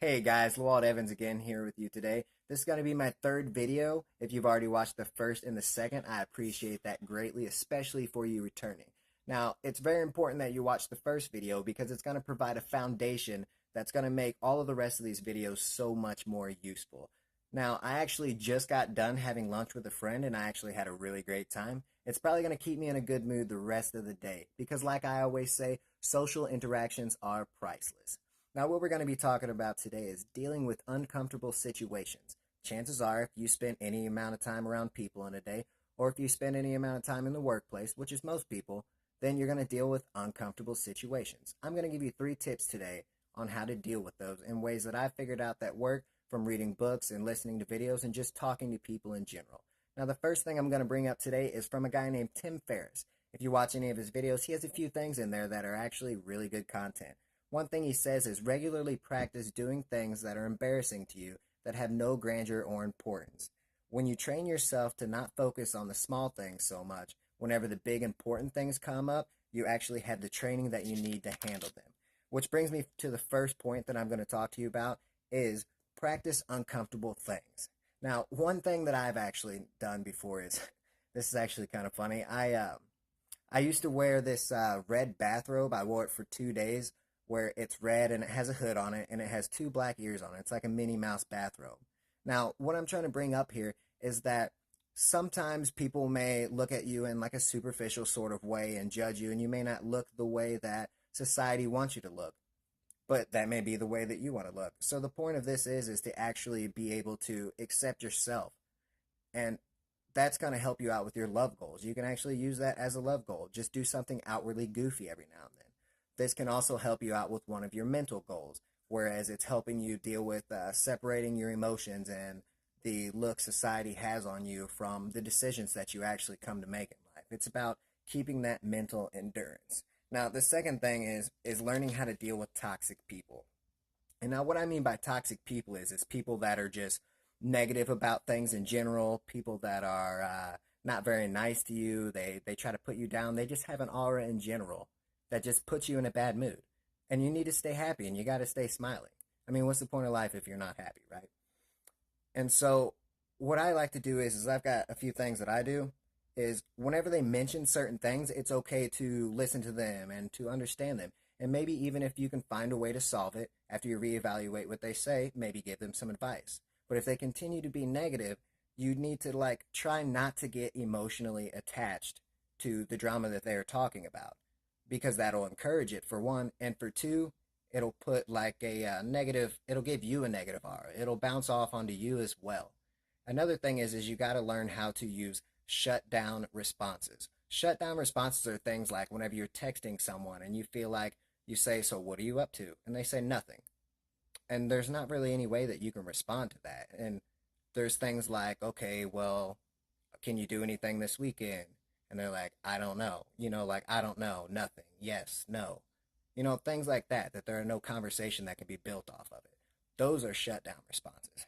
Hey guys, Lewald Evans again here with you today. This is going to be my third video. If you've already watched the first and the second, I appreciate that greatly, especially for you returning. Now, it's very important that you watch the first video because it's going to provide a foundation that's going to make all of the rest of these videos so much more useful. Now, I actually just got done having lunch with a friend and I actually had a really great time. It's probably going to keep me in a good mood the rest of the day because, like I always say, social interactions are priceless. Now, what we're going to be talking about today is dealing with uncomfortable situations. Chances are, if you spend any amount of time around people in a day, or if you spend any amount of time in the workplace, which is most people, then you're going to deal with uncomfortable situations. I'm going to give you 3 tips today on how to deal with those in ways that I figured out that work from reading books and listening to videos and just talking to people in general. Now, the first thing I'm going to bring up today is from a guy named Tim Ferriss. If you watch any of his videos, he has a few things in there that are actually really good content. One thing he says is regularly practice doing things that are embarrassing to you that have no grandeur or importance. When you train yourself to not focus on the small things so much, whenever the big important things come up, you actually have the training that you need to handle them. Which brings me to the first point that I'm going to talk to you about is practice uncomfortable things. Now, one thing that I've actually done before is this is actually kind of funny. I used to wear this red bathrobe. I wore it for 2 days where it's red and it has a hood on it and it has 2 black ears on it. It's like a Minnie Mouse bathrobe. Now, what I'm trying to bring up here is that sometimes people may look at you in like a superficial sort of way and judge you, and you may not look the way that society wants you to look, but that may be the way that you want to look. So the point of this is to actually be able to accept yourself, and that's going to help you out with your love goals. You can actually use that as a love goal. Just do something outwardly goofy every now and then. This can also help you out with one of your mental goals, whereas it's helping you deal with separating your emotions and the look society has on you from the decisions that you actually come to make in life. It's about keeping that mental endurance. Now, the second thing is learning how to deal with toxic people. And now what I mean by toxic people is it's people that are just negative about things in general, people that are not very nice to you. They try to put you down. They just have an aura in general that just puts you in a bad mood. And you need to stay happy and you got to stay smiling. I mean, what's the point of life if you're not happy, right? And so what I like to do is I've got a few things that I do is whenever they mention certain things, it's okay to listen to them and to understand them. And maybe even if you can find a way to solve it after you reevaluate what they say, maybe give them some advice. But if they continue to be negative, you need to like try not to get emotionally attached to the drama that they are talking about because that'll encourage it for one, and for two, it'll put like a negative. It'll give you a negative aura. It'll bounce off onto you as well. Another thing is you got to learn how to use shut down responses. Shut down responses are things like whenever you're texting someone and you feel like you say, "So what are you up to?" and they say nothing, and there's not really any way that you can respond to that. And there's things like, "Okay, well, can you do anything this weekend?" And they're like, "I don't know." Like, "I don't know, nothing, yes, no." Things like that, that there are no conversation that can be built off of it. Those are shutdown responses.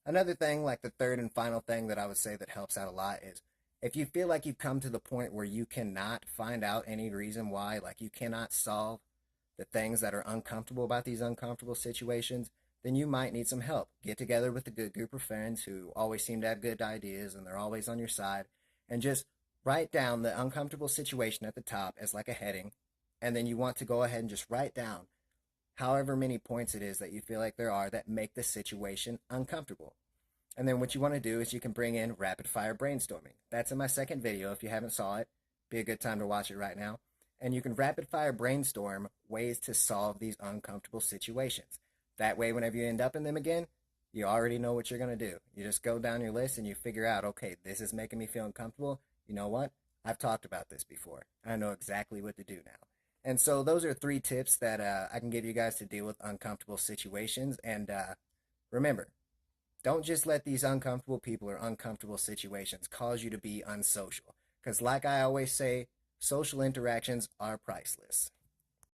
Another thing, like the third and final thing that I would say that helps out a lot is if you feel like you've come to the point where you cannot find out any reason why, like you cannot solve the things that are uncomfortable about these uncomfortable situations, then you might need some help. Get together with a good group of friends who always seem to have good ideas and they're always on your side, and just write down the uncomfortable situation at the top as like a heading. And then you want to go ahead and just write down however many points it is that you feel like there are that make the situation uncomfortable. And then what you want to do is you can bring in rapid fire brainstorming. That's in my second video. If you haven't saw it, be a good time to watch it right now. And you can rapid fire brainstorm ways to solve these uncomfortable situations. That way, whenever you end up in them again, you already know what you're going to do. You just go down your list and you figure out, okay, this is making me feel uncomfortable. You know what? I've talked about this before. I know exactly what to do now. And so those are 3 tips that I can give you guys to deal with uncomfortable situations. And remember, don't just let these uncomfortable people or uncomfortable situations cause you to be unsocial. Because, like I always say, social interactions are priceless.